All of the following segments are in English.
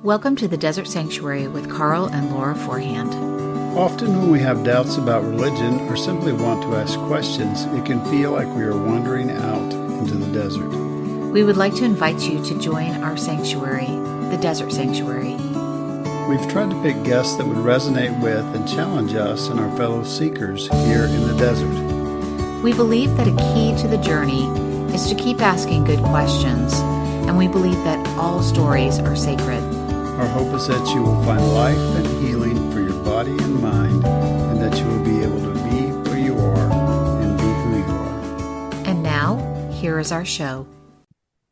Welcome to the Desert Sanctuary with Carl and Laura Forehand. Often when we have doubts about religion or simply want to ask questions, it can feel like we are wandering out into the desert. We would like to invite you to join our sanctuary, the Desert Sanctuary. We've tried to pick guests that would resonate with and challenge us and our fellow seekers here in the desert. We believe that a key to the journey is to keep asking good questions, and we believe that all stories are sacred. Our hope is that you will find life and healing for your body and mind, and that you will be able to be where you are and be who you are. And now, here is our show.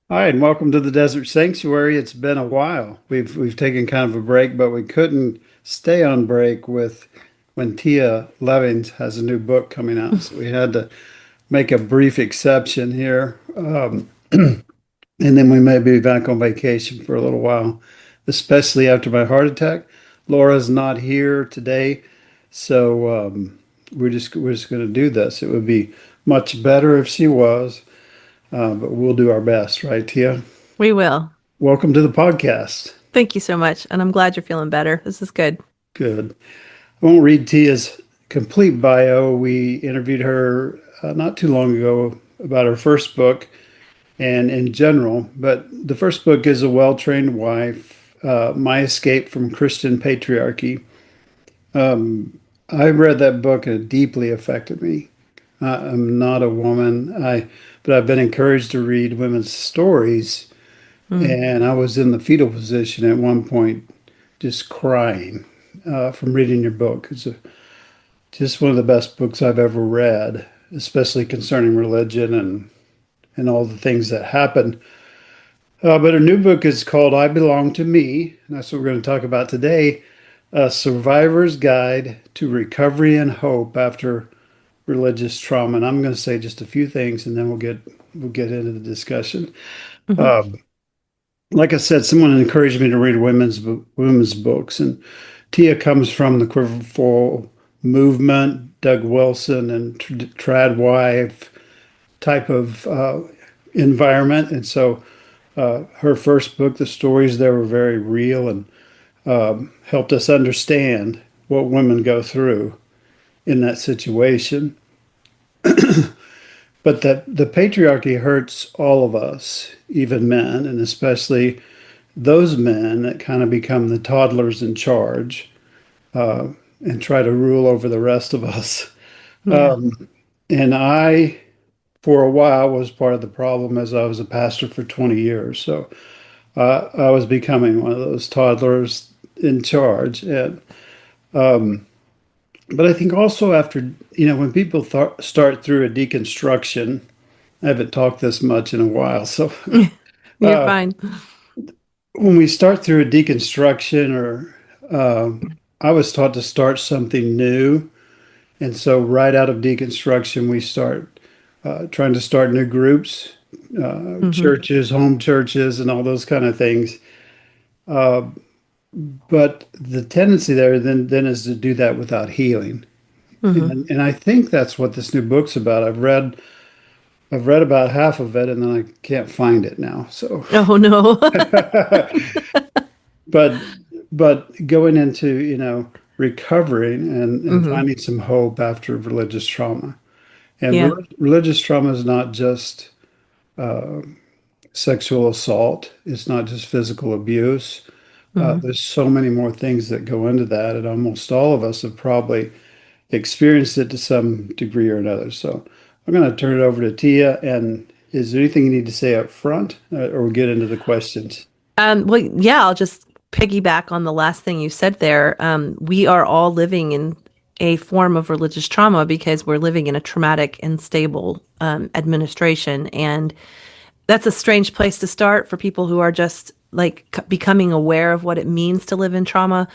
Hi, and welcome to the Desert Sanctuary. It's been a while. We've taken kind of a break, but we couldn't stay on break when Tia Levings has a new book coming out, so we had to make a brief exception here. And then we may be back on vacation for a little while, especially after my heart attack. Laura's not here today, so we're just going to do this. It would be much better if she was, but we'll do our best, right, Tia? We will. Welcome to the podcast. Thank you so much, and I'm glad you're feeling better. This is good. Good. I won't read Tia's complete bio. We interviewed her not too long ago about her first book and in general, but the first book is A Well-Trained Wife, My Escape from Christian Patriarchy. I read that book and it deeply affected me. I'm not a woman, but I've been encouraged to read women's stories, and I was in the fetal position at one point just crying from reading your book. It's just one of the best books I've ever read, especially concerning religion and all the things that happened. But her new book is called I Belong to Me, and that's what we're going to talk about today, A Survivor's Guide to Recovery and Hope After Religious Trauma. And I'm going to say just a few things, and then we'll get into the discussion. Like I said, someone encouraged me to read women's books, and Tia comes from the Quiverful movement, Doug Wilson and trad wife type of environment. And so her first book, the stories there were very real and helped us understand what women go through in that situation. But that the patriarchy hurts all of us, even men, and especially those men that kind of become the toddlers in charge and try to rule over the rest of us. Yeah. And I, for a while, was part of the problem as I was a pastor for 20 years. So I was becoming one of those toddlers in charge. And but I think also after, when people start through a deconstruction, I haven't talked this much in a while, so you're fine. When we start through a deconstruction, or I was taught to start something new, and so right out of deconstruction, we start trying to start new groups, churches, home churches, and all those kind of things. But the tendency there then is to do that without healing. And I think that's what this new book's about. I've read about half of it, and then I can't find it now. So oh no. but going into recovering and finding some hope after religious trauma. And religious trauma is not just sexual assault. It's not just physical abuse. There's so many more things that go into that, and almost all of us have probably experienced it to some degree or another. So I'm going to turn it over to Tia. And is there anything you need to say up front, or we'll get into the questions? I'll just piggyback on the last thing you said there. We are all living in a form of religious trauma because we're living in a traumatic and stable administration, and that's a strange place to start for people who are just becoming aware of what it means to live in trauma.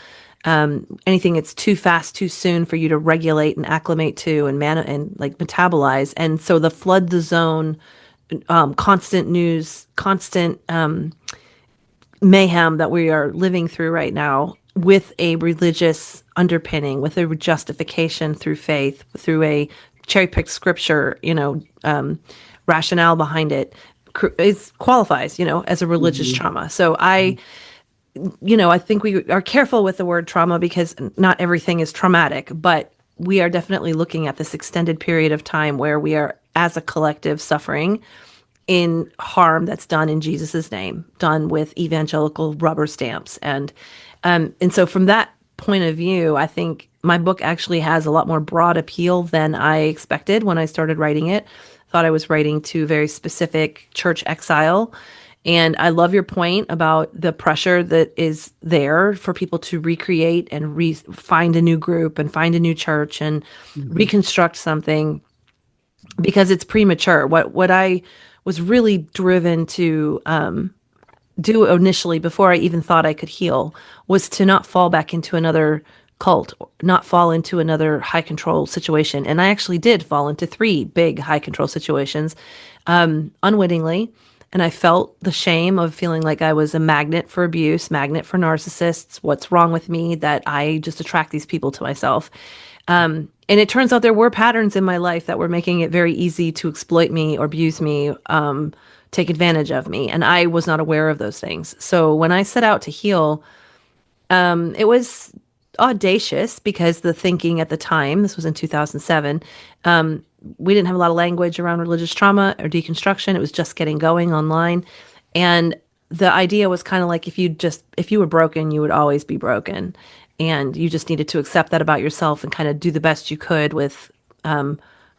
Anything that's too fast, too soon for you to regulate and acclimate to and metabolize. And so the flood the zone, constant news, constant mayhem that we are living through right now with a religious underpinning, with a justification through faith, through a cherry-picked scripture, rationale behind it, qualifies, as a religious trauma. So I think we are careful with the word trauma because not everything is traumatic, but we are definitely looking at this extended period of time where we are, as a collective, suffering in harm that's done in Jesus's name, done with evangelical rubber stamps. And so from that point of view, I think my book actually has a lot more broad appeal than I expected when I started writing it. Thought I was writing to very specific church exile. And I love your point about the pressure that is there for people to recreate and find a new group and find a new church and reconstruct something because it's premature. What I was really driven to do initially before I even thought I could heal was to not fall back into another cult, not fall into another high control situation. And I actually did fall into 3 big high control situations unwittingly. And I felt the shame of feeling like I was a magnet for abuse, magnet for narcissists. What's wrong with me that I just attract these people to myself? And it turns out there were patterns in my life that were making it very easy to exploit me or abuse me, take advantage of me. And I was not aware of those things. So when I set out to heal, it was audacious because the thinking at the time, this was in 2007, we didn't have a lot of language around religious trauma or deconstruction. It was just getting going online. And the idea was kind of like if you were broken, you would always be broken. And you just needed to accept that about yourself and kind of do the best you could with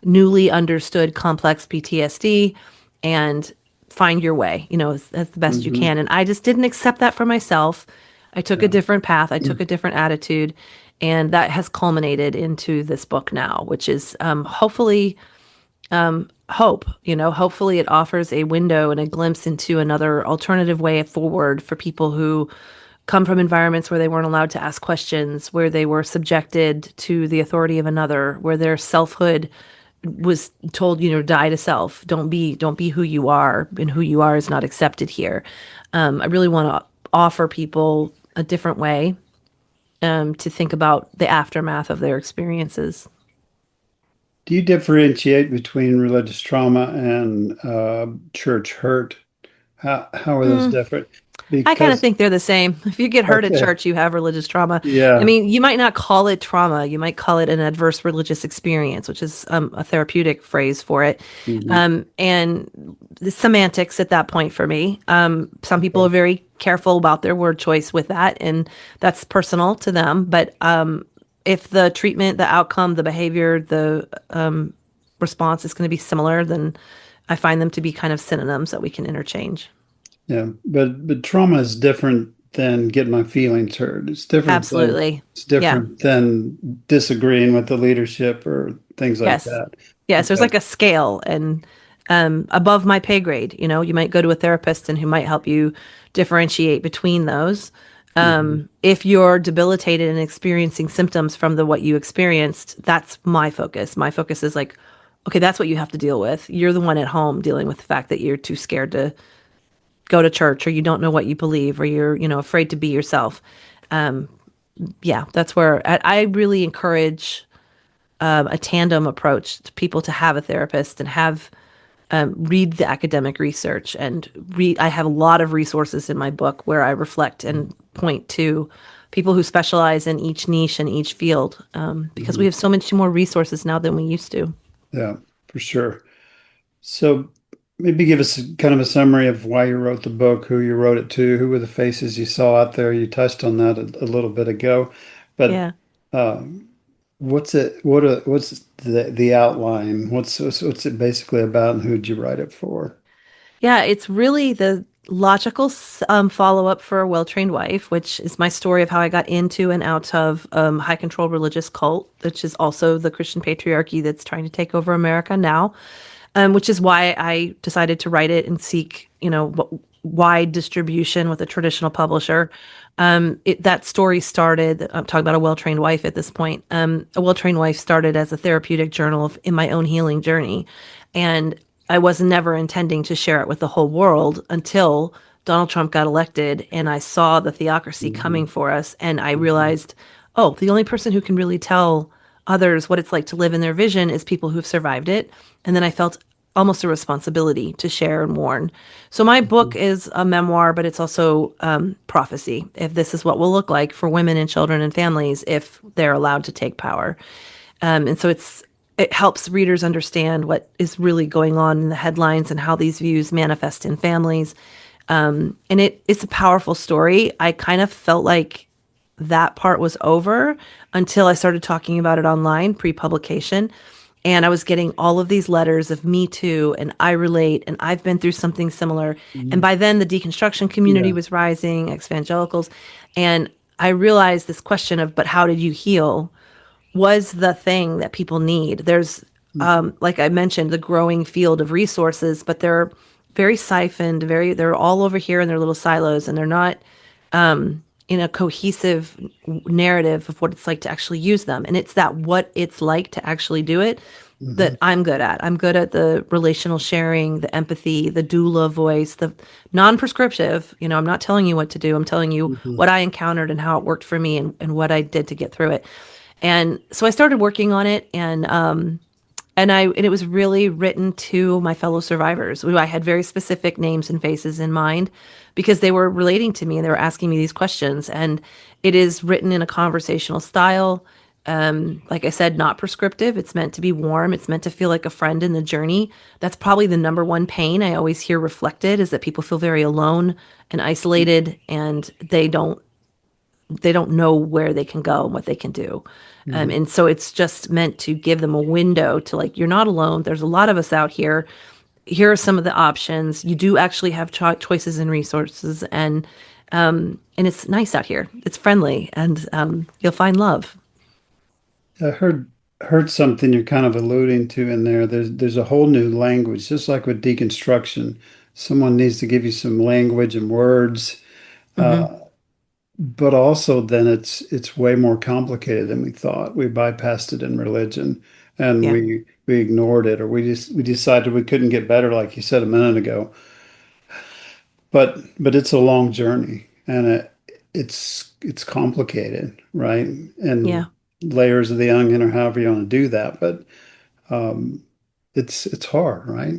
newly understood complex PTSD and find your way, as the best you can. And I just didn't accept that for myself. I took a different path. I took a different attitude. And that has culminated into this book now, which is hopefully hope. Hopefully it offers a window and a glimpse into another alternative way forward for people who come from environments where they weren't allowed to ask questions, where they were subjected to the authority of another, where their selfhood was told, die to self. Don't be who you are, and who you are is not accepted here. I really want to offer people a different way to think about the aftermath of their experiences. Do you differentiate between religious trauma and church hurt? How are those different? I kind of Because think they're the same. If you get hurt at okay, church, you have religious trauma. I yeah, mean, you might not call it trauma. You might call it an adverse religious experience, which is a therapeutic phrase for it. hmm And the semantics at that point for me. Some people are very careful about their word choice with that, and that's personal to them. But if the treatment, the outcome, the behavior, the response is going to be similar, then I find them to be kind of synonyms that we can interchange. yeah. But trauma is different than getting my feelings hurt. Absolutely. It's Yeah. different than disagreeing with the leadership or things like Yes. that. Yes. There's Okay. like a scale, and above my pay grade, you might go to a therapist and who might help you differentiate between those. hmm If you're debilitated and experiencing symptoms from what you experienced, that's my focus. My focus is like, okay, that's what you have to deal with. You're the one at home dealing with the fact that you're too scared to go to church, or you don't know what you believe, or you're, afraid to be yourself. Um, yeah, that's where I really encourage a tandem approach to people to have a therapist and have read the academic research and read. I have a lot of resources in my book where I reflect and point to people who specialize in each niche and each field because we hmm have so much more resources now than we used to. Yeah, for sure. So maybe give us kind of a summary of why you wrote the book, who you wrote it to, who were the faces you saw out there. You touched on that a little bit ago, but Yeah. uh, what's the outline? What's it basically about, and who'd you write it for? Yeah, it's really the logical follow-up for A Well-Trained Wife, which is my story of how I got into and out of high control religious cult, which is also the Christian patriarchy that's trying to take over America now, which is why I decided to write it and seek, wide distribution with a traditional publisher. That story started, I'm talking about A Well-Trained Wife at this point. A Well-Trained Wife started as a therapeutic journal in my own healing journey. And I was never intending to share it with the whole world until Donald Trump got elected and I saw the theocracy coming hmm for us. And I hmm realized, oh, the only person who can really tell others what it's like to live in their vision is people who've survived it. And then I felt almost a responsibility to share and warn. So my book is a memoir, but it's also prophecy. If this is what will look like for women and children and families if they're allowed to take power, and so it helps readers understand what is really going on in the headlines and how these views manifest in families. And it's a powerful story. I kind of felt like that part was over until I started talking about it online pre-publication. And I was getting all of these letters of me too, and I relate, and I've been through something similar. And Mhm. by then, the deconstruction community Yeah. was rising, evangelicals. And I realized this question of, but how did you heal? Was the thing that people need. There's, Mhm. like I mentioned, the growing field of resources, but they're very siphoned, they're all over here in their little silos, and they're not in a cohesive narrative of what it's like to actually use them. And it's that what it's like to actually do it that Mhm. I'm good at. I'm good at the relational sharing, the empathy, the doula voice, the non-prescriptive. I'm not telling you what to do. I'm telling you Mhm. what I encountered and how it worked for me and what I did to get through it. And so I started working on it, and it was really written to my fellow survivors, who I had very specific names and faces in mind because they were relating to me and they were asking me these questions. And it is written in a conversational style. Like I said, not prescriptive. It's meant to be warm. It's meant to feel like a friend in the journey. That's probably the number one pain I always hear reflected, is that people feel very alone and isolated, and they don't know where they can go and what they can do. Mhm. And so it's just meant to give them a window to, like, you're not alone. There's a lot of us out here. Here are some of the options. You do actually have choices and resources, and it's nice out here. It's friendly, and you'll find love. I heard something you're kind of alluding to in there. There's a whole new language, just like with deconstruction. Someone needs to give you some language and words, Hmm. but also then it's way more complicated than we thought. We bypassed it in religion, and Yeah. we ignored it, or we decided we couldn't get better, like you said a minute ago. But it's a long journey, and it's complicated, right? Yeah. And layers of the onion, or however you want to do that. But um, it's hard, right?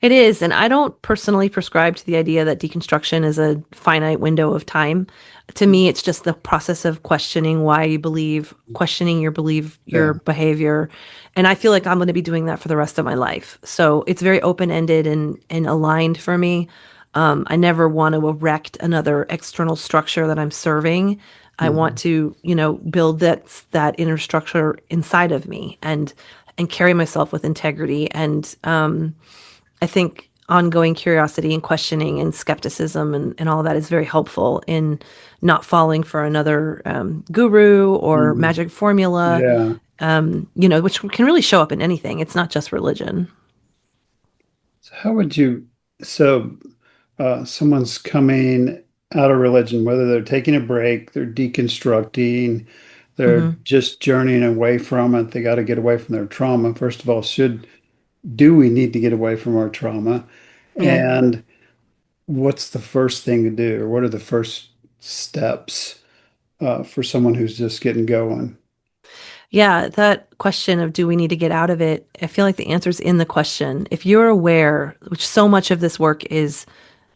It is, and I don't personally prescribe to the idea that deconstruction is a finite window of time. To me, it's just the process of questioning why you believe, questioning your belief, your Yeah. behavior. And I feel like I'm going to be doing that for the rest of my life. So it's very open-ended and aligned for me. I never want to erect another external structure that I'm serving. I want Mhm. to, build that inner structure inside of me and carry myself with integrity. And I think ongoing curiosity and questioning and skepticism and all of that is very helpful in not falling for another guru or Mhm. magic formula, Yeah. which can really show up in anything. It's not just religion. So how would you, so someone's coming out of religion, whether they're taking a break, they're deconstructing, they're Hmm. just journeying away from it, they got to get away from their trauma. First of all, do we need to get away from our trauma? Yeah. And what's the first thing to do, or what are the first steps for someone who's just getting going? Yeah, that question of do we need to get out of it? I feel like the answer's in the question. If you're aware, which so much of this work is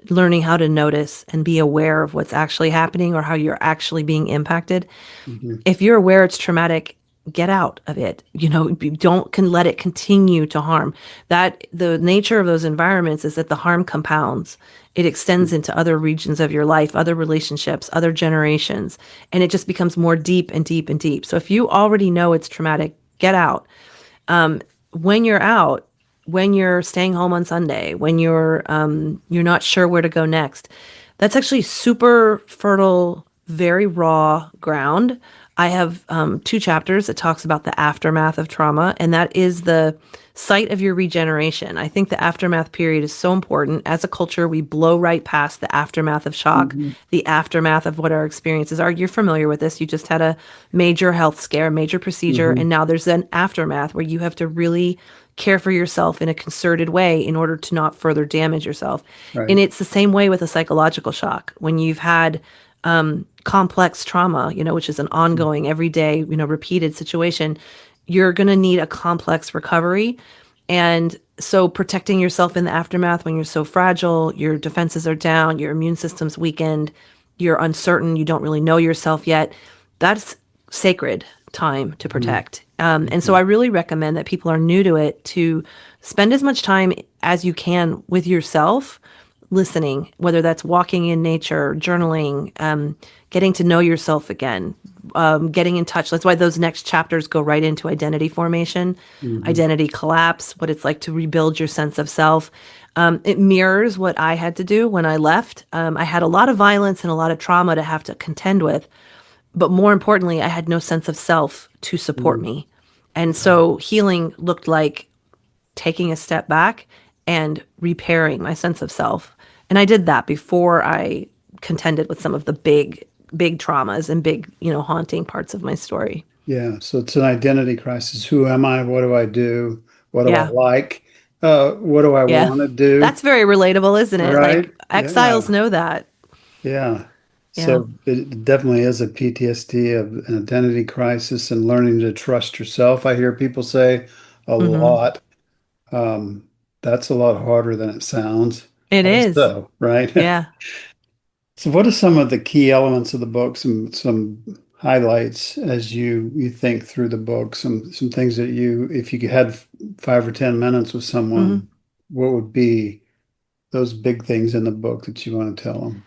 learning how to notice and be aware of what's actually happening or how you're actually being impacted. Mhm. If you're aware it's traumatic, get out of it. Don't can let it continue to harm. That the nature of those environments is that the harm compounds. It extends into other regions of your life, other relationships, other generations, and it just becomes more deep and deep and deep. So if you already know it's traumatic, get out. When you're out, when you're staying home on Sunday, when you're not sure where to go next, that's actually super fertile, very raw ground. I have two chapters that talks about the aftermath of trauma, and that is the site of your regeneration. I think the aftermath period is so important. As a culture, we blow right past the aftermath of shock, Mhm. the aftermath of what our experiences are. You're familiar with this. You just had a major health scare, major procedure, and Mhm. now there's an aftermath where you have to really care for yourself in a concerted way in order to not further damage yourself. And Right. it's the same way with a psychological shock. When you've had complex trauma, which is an ongoing, everyday, repeated situation, you're going to need a complex recovery. And So protecting yourself in the aftermath when you're so fragile, your defenses are down, your immune system's weakened, you're uncertain, you don't really know yourself yet. That's sacred time to protect. And so I really recommend that people are new to it to spend as much time as you can with yourself, listening, whether that's walking in nature, journaling, getting to know yourself again, getting in touch. That's why those next chapters go right into identity formation, identity collapse, what it's like to rebuild your sense of self. It mirrors what I had to do when I left. I had a lot of violence and a lot of trauma to have to contend with. But more importantly, I had no sense of self to support me. And so healing looked like taking a step back and repairing my sense of self. And I did that before I contended with some of the big traumas and big, haunting parts of my story. Yeah. So it's an identity crisis. Who am I? What do I do? What do I Yeah. like? What do I Yeah. want to do? That's very relatable, isn't it? Right? Like Yeah. exiles know that. Yeah. Yeah. So it definitely is a PTSD of an identity crisis and learning to trust yourself. I hear people say a Hmm. lot. Um, that's a lot harder than it sounds. It is. Also, right? Yeah. So what are some of the key elements of the book, some highlights as you think through the book, some things that if you had 5 or 10 minutes with Hmm. someone, what would be those big things in the book that you want to tell them?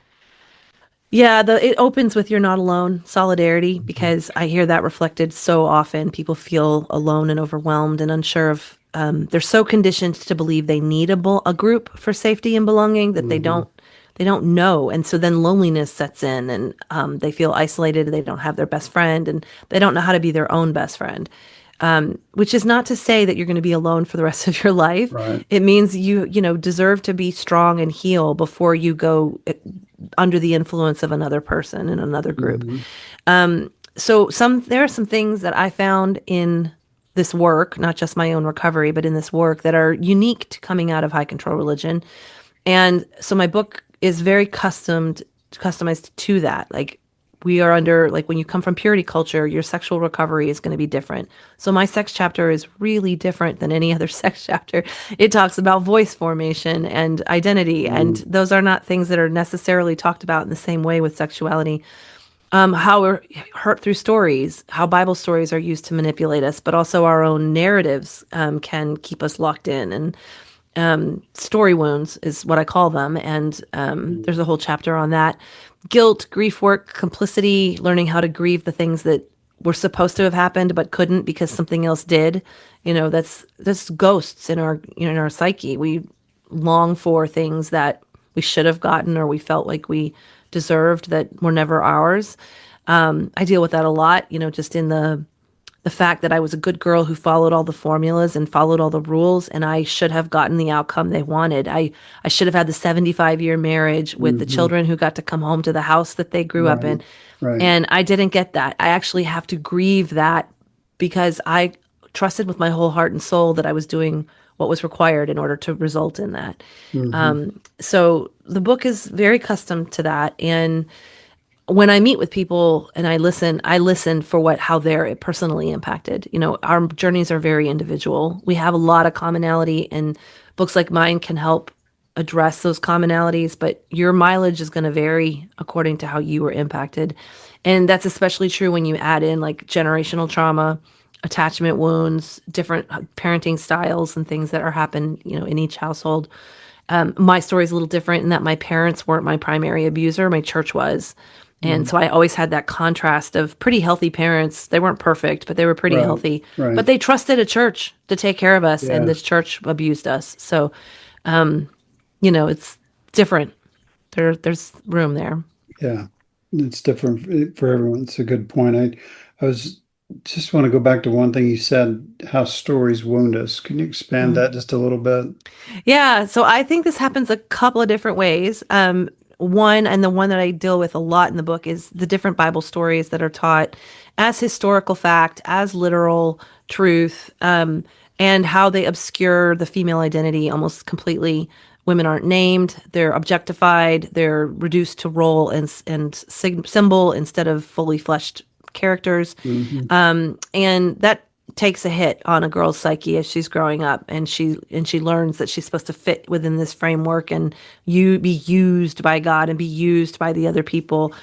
Yeah, it opens with "You're not alone," solidarity, because I hear that reflected so often. People feel alone and overwhelmed and unsure of. They're so conditioned to believe they need a group for safety and belonging that Hmm. they don't know, and so then loneliness sets in, and they feel isolated. They don't have their best friend, and they don't know how to be their own best friend. Which is not to say that you're going to be alone for the rest of your life. Right. It means you deserve to be strong and heal before you go under the influence of another person in another group. Hmm. So there are some things that I found in this work, not just my own recovery, but in this work that are unique to coming out of high control religion. And so my book is very customized to that. Like we are under, like when you come from purity culture, your sexual recovery is going to be different. So my sex chapter is really different than any other sex chapter. It talks about voice formation and identity, and those are not things that are necessarily talked about in the same way with sexuality. How we're hurt through stories, how Bible stories are used to manipulate us, but also our own narratives can keep us locked in. And story wounds is what I call them. And there's a whole chapter on that. Guilt, grief work, complicity, learning how to grieve the things that were supposed to have happened but couldn't because something else did. That's ghosts in our psyche. We long for things that we should have gotten or we felt like we deserved that were never ours. I deal with that a lot, just in the fact that I was a good girl who followed all the formulas and followed all the rules, and I should have gotten the outcome they wanted. I should have had the 75-year marriage with the Hmm. children who got to come home to the house that they grew up Right. in. Right. And I didn't get that. I actually have to grieve that because I trusted with my whole heart and soul that I was doing what was required in order to result in that. Hmm. So the book is very custom to that. And when I meet with people and I listen for how they're personally impacted. Our journeys are very individual. We have a lot of commonality, and books like mine can help address those commonalities, but your mileage is going to vary according to how you were impacted. And that's especially true when you add in like generational trauma, attachment wounds, different parenting styles and things that are happen, in each household. My story is a little different in that my parents weren't my primary abuser, my church was. And so I always had that contrast of pretty healthy parents. They weren't perfect, but they were pretty Right. healthy. But Right. they trusted a church to take care of us, and Yeah. this church abused us. So, it's different. There's room there. Yeah. It's different for everyone. It's a good point. I was just want to go back to one thing you said, how stories wound us. Can you expand Mhm. that just a little bit? Yeah, so I think this happens a couple of different ways. One, and the one that I deal with a lot in the book, is the different Bible stories that are taught as historical fact, as literal truth, and how they obscure the female identity almost completely. Women aren't named; they're objectified. They're reduced to role and symbol instead of fully fleshed characters. Hmm. And that takes a hit on a girl's psyche as she's growing up, and she learns that she's supposed to fit within this framework and you be used by God and be used by the other people.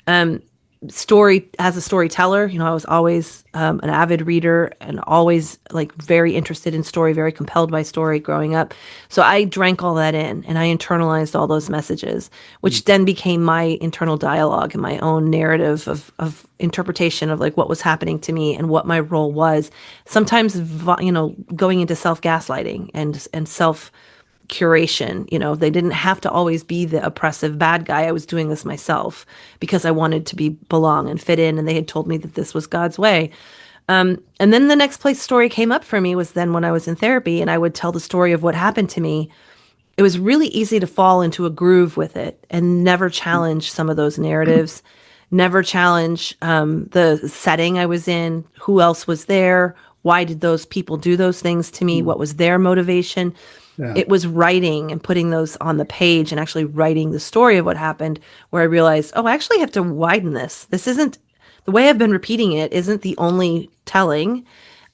Um, Story as a storyteller, I was always an avid reader and always like very interested in story, very compelled by story growing up. So I drank all that in and I internalized all those messages, which then became my internal dialogue and my own narrative of interpretation of like what was happening to me and what my role was. Sometimes, going into self gaslighting and self curation. They didn't have to always be the oppressive bad guy. I was doing this myself because I wanted to belong and fit in, and they had told me that this was God's way. And then the next place story came up for me was then when I was in therapy, and I would tell the story of what happened to me. It was really easy to fall into a groove with it and never challenge some of those narratives, never challenge the setting I was in, who else was there, why did those people do those things to me, what was their motivation. Yeah. It was writing and putting those on the page and actually writing the story of what happened where I realized, oh, I actually have to widen this. This isn't the way I've been repeating it isn't the only telling.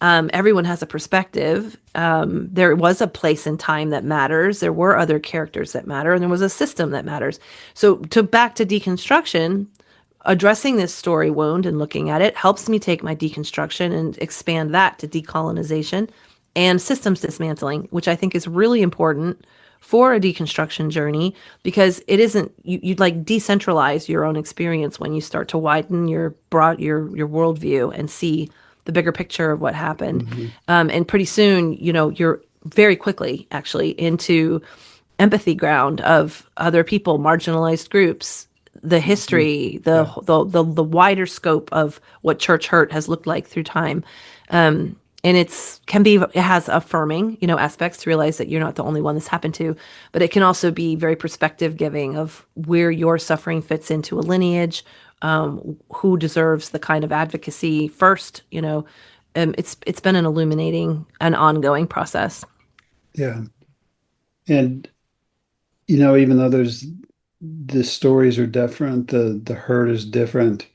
Everyone has a perspective. There was a place and time that matters. There were other characters that matter, and there was a system that matters. So back to deconstruction, addressing this story wound and looking at it helps me take my deconstruction and expand that to decolonization and systems dismantling, which I think is really important for a deconstruction journey because it isn't you like decentralize your own experience when you start to widen your worldview and see the bigger picture of what happened. And pretty soon, you're very quickly actually into empathy ground of other people, marginalized groups, the history, the wider scope of what church hurt has looked like through time. And it has affirming, aspects to realize that you're not the only one this happened to, but it can also be very perspective giving of where your suffering fits into a lineage, who deserves the kind of advocacy first, it's been an illuminating and ongoing process. Yeah. And, even though the stories are different, the hurt is different,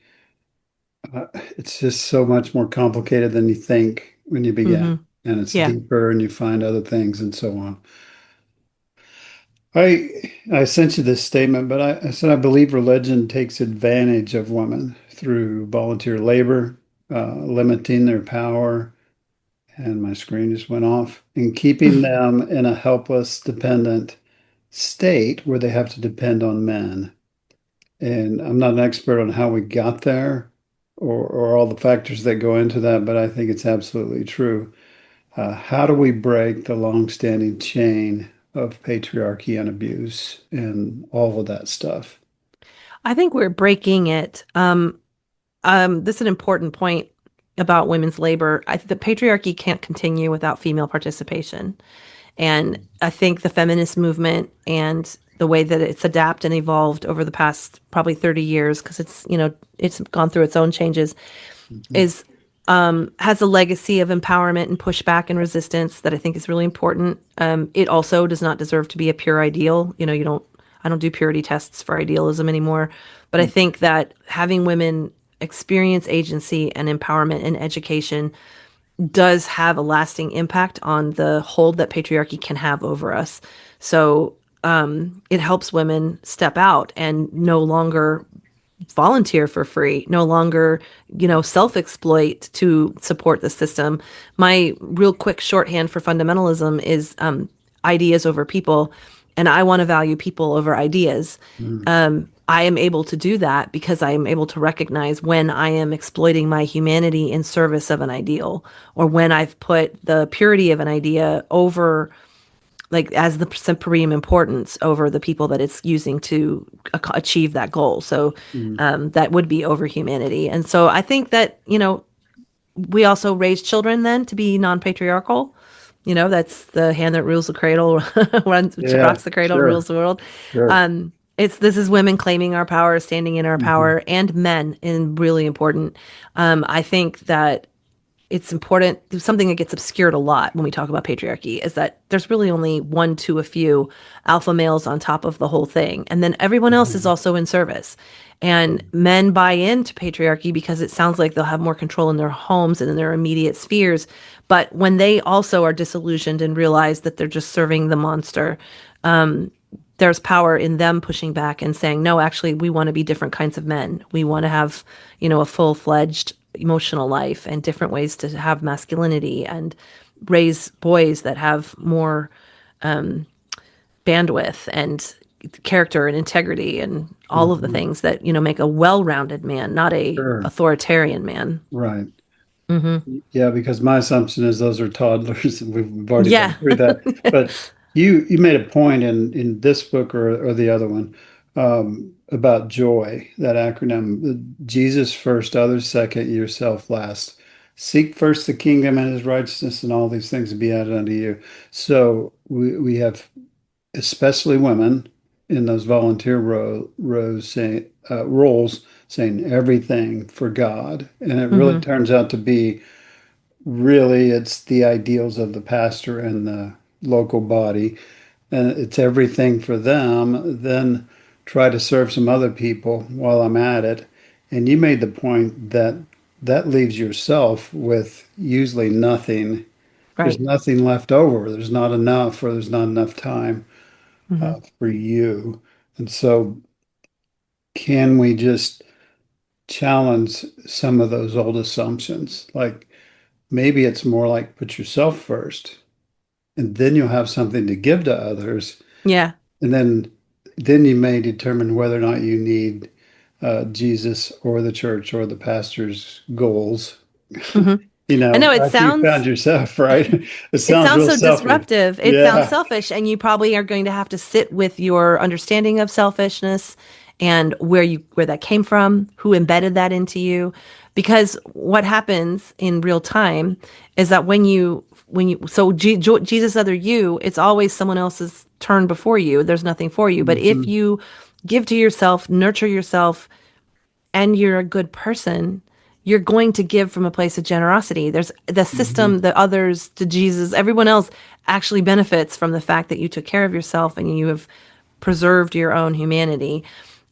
it's just so much more complicated than you think when you begin. Hmm. And it's Yeah. deeper and you find other things and so on. I sent you this statement, but I said I believe religion takes advantage of women through volunteer labor, limiting their power, and my screen just went off, and keeping them in a helpless, dependent state where they have to depend on men. And I'm not an expert on how we got there or all the factors that go into that, but I think it's absolutely true. How do we break the long-standing chain of patriarchy and abuse and all of that stuff? I think we're breaking it. This is an important point about women's labor. The patriarchy can't continue without female participation. And I think the feminist movement and the way that it's adapted and evolved over the past probably 30 years, because it's gone through its own changes, Mhm. is has a legacy of empowerment and pushback and resistance that I think is really important. It also does not deserve to be a pure ideal. I don't do purity tests for idealism anymore, but I think that having women experience agency and empowerment and education does have a lasting impact on the hold that patriarchy can have over us. So it helps women step out and no longer volunteer for free, no longer, self-exploit to support the system. My real quick shorthand for fundamentalism is ideas over people, and I want to value people over ideas. Mm. I am able to do that because I am able to recognize when I am exploiting my humanity in service of an ideal, or when I've put the purity of an idea over, like, as the supreme importance over the people that it's using to achieve that goal. So Mm. that would be over humanity. And so I think that, we also raise children then to be non-patriarchal. That's the hand that rules the cradle, Yeah, rocks the cradle, sure, rules the world. sure. This is women claiming our power, standing in our Mhm. power, and men, and really important. I think that it's important. Something that gets obscured a lot when we talk about patriarchy is that there's really only one to a few alpha males on top of the whole thing. And then everyone else is Mhm. also in service. And men buy into patriarchy because it sounds like they'll have more control in their homes and in their immediate spheres. But when they also are disillusioned and realize that they're just serving the monster, there's power in them pushing back and saying, no, actually, we want to be different kinds of men. We want to have, a full-fledged emotional life and different ways to have masculinity and raise boys that have more bandwidth and character and integrity and all of the Mhm. things that, make a well-rounded man, not a Sure. authoritarian man. Right. Hmm. Yeah, because my assumption is those are toddlers, and we've already been Yeah. through that. But you made a point in this book or the other one about joy, that acronym, Jesus first, others second, yourself last. Seek first the kingdom and his righteousness, and all these things will be added unto you. So we have especially women in those volunteer roles saying everything for God, and it really Hmm. turns out to be really it's the ideals of the pastor and the local body, and it's everything for them. Then try to serve some other people while I'm at it. And you made the point that that leaves yourself with usually nothing. There's Right. nothing left over. There's not enough, or there's not enough time Hmm. for you. And so, can we just challenge some of those old assumptions? Like maybe it's more like put yourself first, and then you'll have something to give to others, Yeah. and then you may determine whether or not you need Jesus or the church or the pastor's goals. Hmm. I know After you found yourself, right? It it sounds sounds real so selfish. disruptive. It sounds Yeah. selfish, and you probably are going to have to sit with your understanding of selfishness and where that came from, who embedded that into you. Because what happens in real time is that when Jesus other you, it's always someone else's turn before you. There's nothing for you. But if Mhm. you give to yourself, nurture yourself, and you're a good person, you're going to give from a place of generosity. There's the system, Mhm. the others, to Jesus, everyone else actually benefits from the fact that you took care of yourself and you have preserved your own humanity.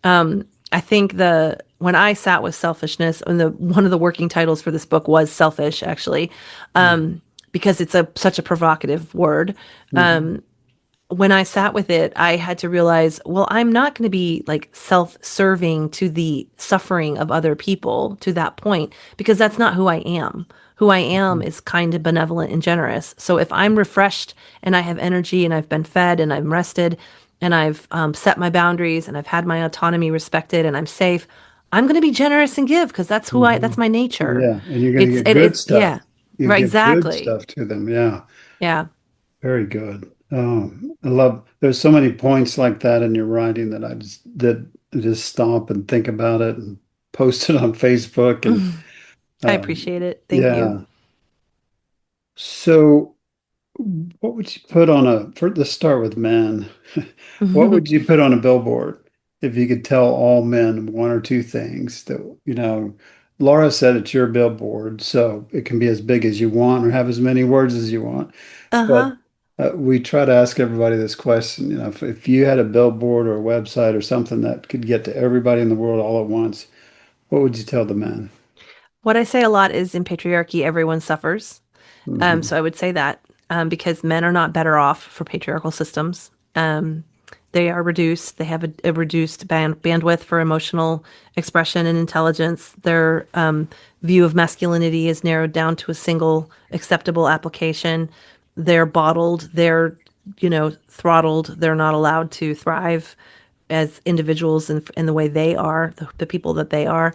I think the when I sat with selfishness, and the one of the working titles for this book was selfish, actually, because it's such a provocative word. Mhm. When I sat with it, I had to realize, well, I'm not going to be like self-serving to the suffering of other people to that point, because that's not who I am. Who I am Mhm. is kind and benevolent and generous. So if I'm refreshed and I have energy and I've been fed and I'm rested and I've set my boundaries and I've had my autonomy respected and I'm safe, I'm going to be generous and give because that's Mhm. my nature. Yeah, and you're going to get good It's stuff. yeah, You right, give good exactly. stuff to them. Yeah, Yeah. very good. I love. There's so many points like that in your writing that I just stop and think about it and post it on Facebook and I um, appreciate it. Thank you. yeah. So, what would you put on let's start with men. What would you put on a billboard if you could tell all men one or two things Laura said it's your billboard, so it can be as big as you want or have as many words as you want. But Uh-huh. we try to ask everybody this question, if you had a billboard or a website or something that could get to everybody in the world all at once, what would you tell the men? What I say a lot is in patriarchy, everyone suffers. Hmm. So I would say that because men are not better off for patriarchal systems. They are reduced. They have a reduced bandwidth for emotional expression and intelligence. Their view of masculinity is narrowed down to a single acceptable application. They're bottled. They're, throttled. They're not allowed to thrive as individuals in the way they are, the people that they are.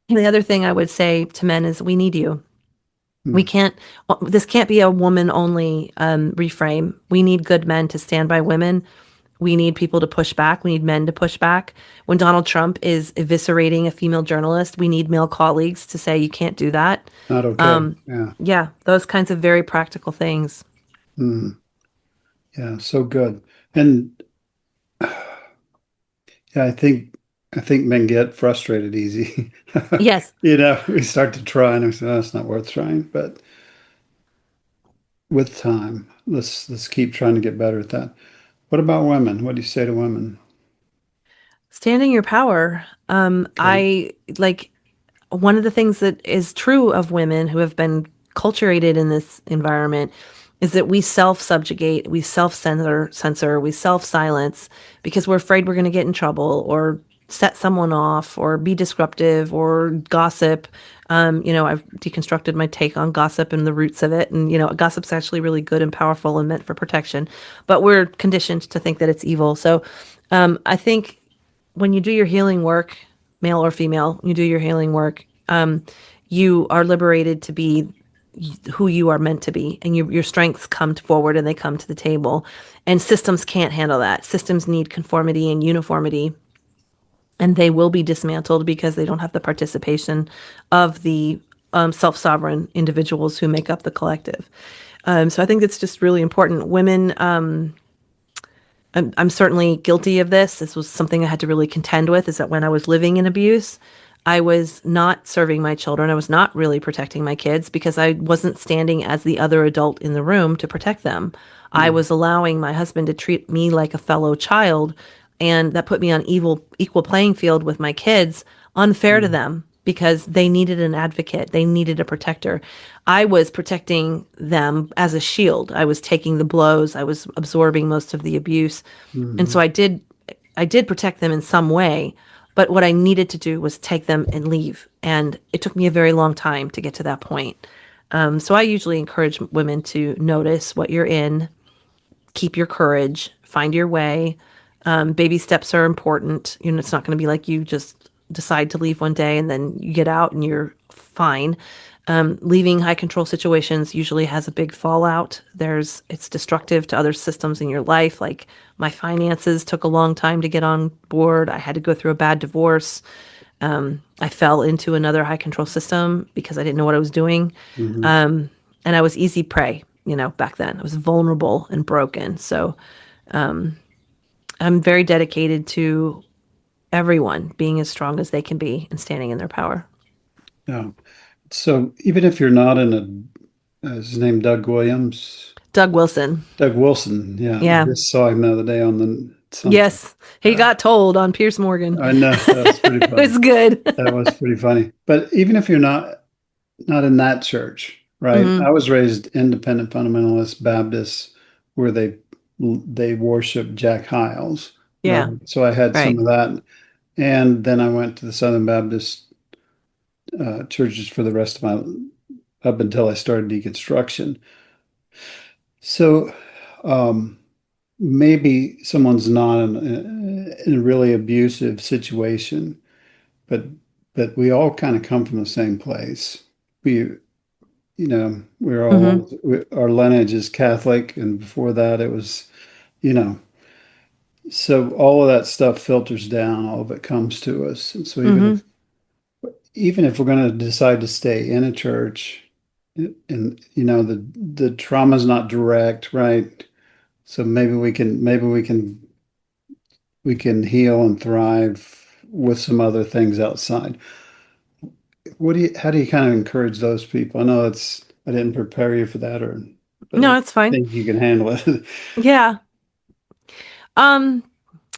And the other thing I would say to men is we need you. We can't, this can't be a woman only reframe. We need good men to stand by women. We need people to push back. We need men to push back. When Donald Trump is eviscerating a female journalist, we need male colleagues to say, you can't do that. Not okay. Yeah. Yeah, those kinds of very practical things. Mm. Yeah. So good. And yeah, I think. I think men get frustrated easy. Yes. We start to try and we say, oh, it's not worth trying. But with time, let's keep trying to get better at that. What about women? What do you say to women? Standing your power. Okay. I like one of the things that is true of women who have been culturated in this environment is that we self-subjugate, we censor, we self-silence because we're afraid we're going to get in trouble or set someone off or be disruptive or gossip. I've deconstructed my take on gossip and the roots of it. And, gossip's actually really good and powerful and meant for protection, but we're conditioned to think that it's evil. So I think when you do your healing work, male or female, you do your healing work, you are liberated to be who you are meant to be, and your strengths come forward and they come to the table. And systems can't handle that. Systems need conformity and uniformity, and they will be dismantled because they don't have the participation of the self-sovereign individuals who make up the collective. So I think it's just really important. Women, I'm certainly guilty of this. This was something I had to really contend with, is that when I was living in abuse, I was not serving my children. I was not really protecting my kids because I wasn't standing as the other adult in the room to protect them. I Mm, was allowing my husband to treat me like a fellow child, and that put me on equal playing field with my kids, unfair to mm, them because they needed an advocate. They needed a protector. I was protecting them as a shield. I was taking the blows. I was absorbing most of the abuse. And so mhm. I did protect them in some way, but what I needed to do was take them and leave. And it took me a very long time to get to that point. So I usually encourage women to notice what you're in, keep your courage, find your way. Baby steps are important. It's not going to be like you just decide to leave one day and then you get out and you're fine. Leaving high control situations usually has a big fallout. It's destructive to other systems in your life. Like my finances took a long time to get on board. I had to go through a bad divorce. I fell into another high control system because I didn't know what I was doing. Mhm. And I was easy prey, back then. I was vulnerable and broken. So I'm very dedicated to everyone being as strong as they can be and standing in their power. Yeah. So even if you're not in his name Doug Williams, Doug Wilson. Doug Wilson, yeah, I Yeah. just saw him the other day on the something. Yes. He Uh, got told on Pierce Morgan. I know that was pretty It funny. was good. That was pretty funny. But even if you're not in that church, right? I Hmm. was raised independent fundamentalist Baptist where they worship Jack Hyles, right? Yeah. So I had some Right. of that. And then I went to the Southern Baptist churches for the rest of my up until I started deconstruction. So maybe someone's not in a really abusive situation, but we all kind of come from the same place. We we're Hmm. all our lineage is Catholic, and before that it was you know so all of that stuff filters down, all of it comes to us, and so Hmm. even if we're going to decide to stay in a church, and the trauma is not direct, right? So maybe we can heal and thrive with some other things outside. How do you kind of encourage those people? I know I didn't prepare you for that, but I No, it's fine. think you can handle it. Yeah. Um,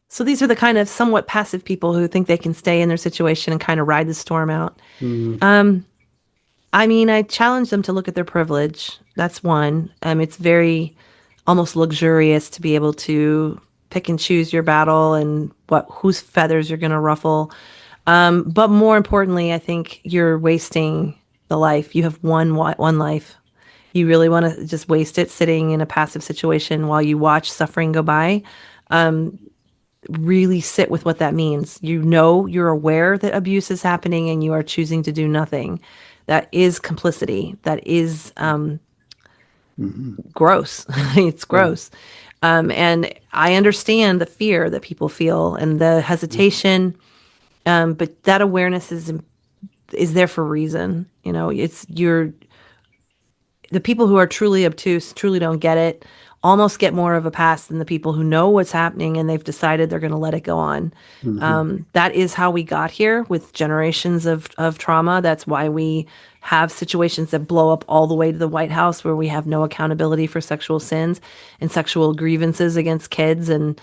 so these are the kind of somewhat passive people who think they can stay in their situation and kind of ride the storm out. Mm, Um, I mean, I challenge them to look at their privilege. That's one. It's very almost luxurious to be able to pick and choose your battle and whose feathers you're going to ruffle. But more importantly, I think you're wasting the life. You have one life. You really want to just waste it sitting in a passive situation while you watch suffering go by. Really sit with what that means. You're aware that abuse is happening and you are choosing to do nothing. That is complicity. That is mhm. gross. It's Yeah. gross. And I understand the fear that people feel and the hesitation, but that awareness is there for a reason. It's the people who are truly obtuse truly don't get it. almost get more of a pass than the people who know what's happening and they've decided they're going to let it go on. That is how we got here with generations of trauma. That's why we have situations that blow up all the way to the White House, where we have no accountability for sexual sins and sexual grievances against kids. And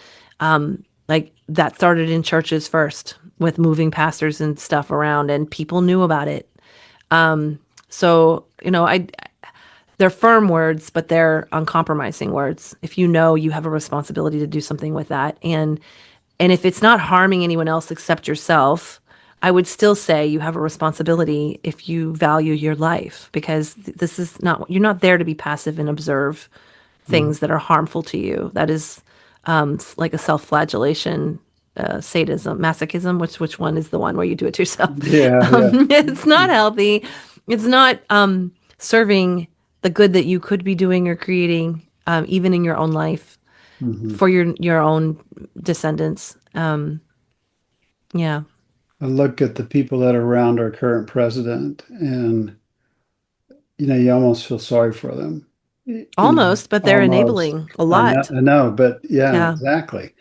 like that started in churches first with moving pastors and stuff around, and people knew about it. So, they're firm words, but they're uncompromising words. If you know, you have a responsibility to do something with that. And if it's not harming anyone else except yourself, I would still say you have a responsibility if you value your life, because this is not, you're not there to be passive and observe things that are harmful to you. That is like a self-flagellation, sadism, masochism. Which one is the one where you do it to yourself? Yeah, It's not healthy. It's not serving the good that you could be doing or creating, even in your own life, for your own descendants. Yeah. I look at the people that are around our current president, and you almost feel sorry for them. Almost, but they're Almost. enabling a lot. I know, but yeah, Yeah. exactly.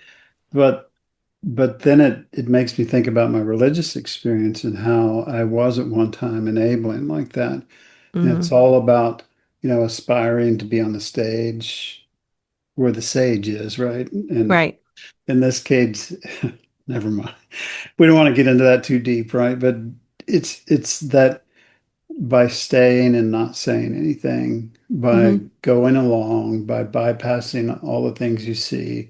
But then it makes me think about my religious experience and how I was at one time enabling like that. And it's Hmm. all about, aspiring to be on the stage where the sage is, right? And Right. in this case, never mind. We don't want to get into that too deep, right? But it's that by staying and not saying anything, by Hmm. going along, by bypassing all the things you see,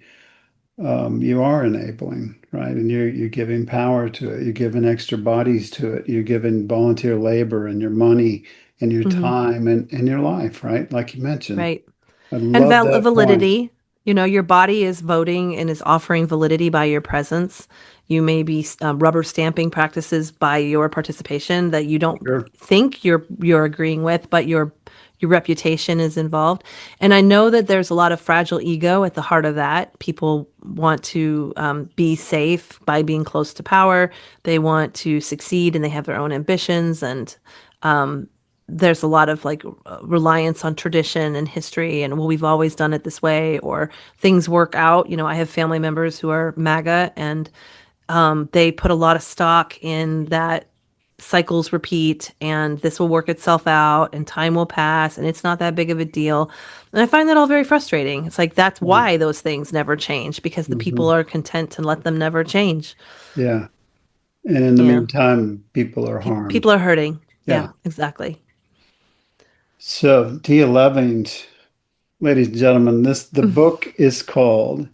you are enabling, right? And you're giving power to it. You're giving extra bodies to it. You're giving volunteer labor and your money and your Hmm. time and your life, right? Like you mentioned. Right. I And love that point. validity. Your body is voting and is offering validity by your presence. You may be rubber stamping practices by your participation that you don't Sure. think you're agreeing with, but your reputation is involved. And I know that there's a lot of fragile ego at the heart of that. People want to be safe by being close to power. They want to succeed, and they have their own ambitions, and there's a lot of like reliance on tradition and history, and well, we've always done it this way, or things work out. I have family members who are MAGA, and they put a lot of stock in that cycles repeat and this will work itself out and time will pass and it's not that big of a deal. And I find that all very frustrating. It's like that's why those things never change, because the people Mhm. are content to let them never change. Yeah. And in the Yeah. meantime, people are harmed. People are hurting. Yeah. Yeah, exactly. So, Tia Levings, ladies and gentlemen, the book is called,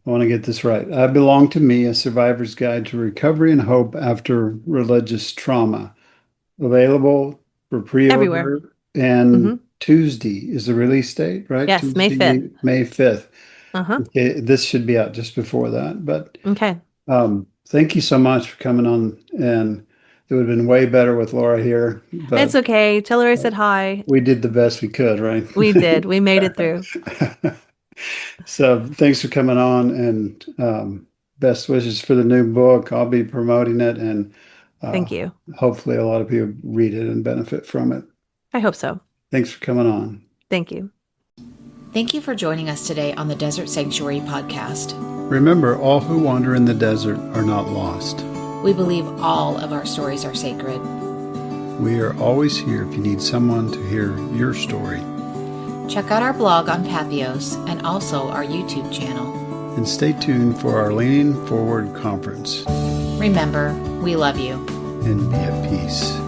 I want to get this right, I Belong to Me, A Survivor's Guide to Recovery and Hope After Religious Trauma. Available for Everywhere. pre-order, and Hmm. Tuesday is the release date, right? Yes, May Tuesday, 5th. May 5th. Uh-huh. Okay, this should be out just before that. But Okay. thank you so much for coming on. And it would have been way better with Laura here, It's but okay. Tell her I said hi. we did the best we could, right? We did. We made it through. So thanks for coming on, and best wishes for the new book. I'll be promoting it, and uh, Thank you. hopefully a lot of people read it and benefit from it. I hope so. Thanks for coming on. Thank you. Thank you for joining us today on the Desert Sanctuary podcast. Remember, all who wander in the desert are not lost. We believe all of our stories are sacred. We are always here if you need someone to hear your story. Check out our blog on Pathos and also our YouTube channel. And stay tuned for our Leaning Forward conference. Remember, we love you. And be at peace.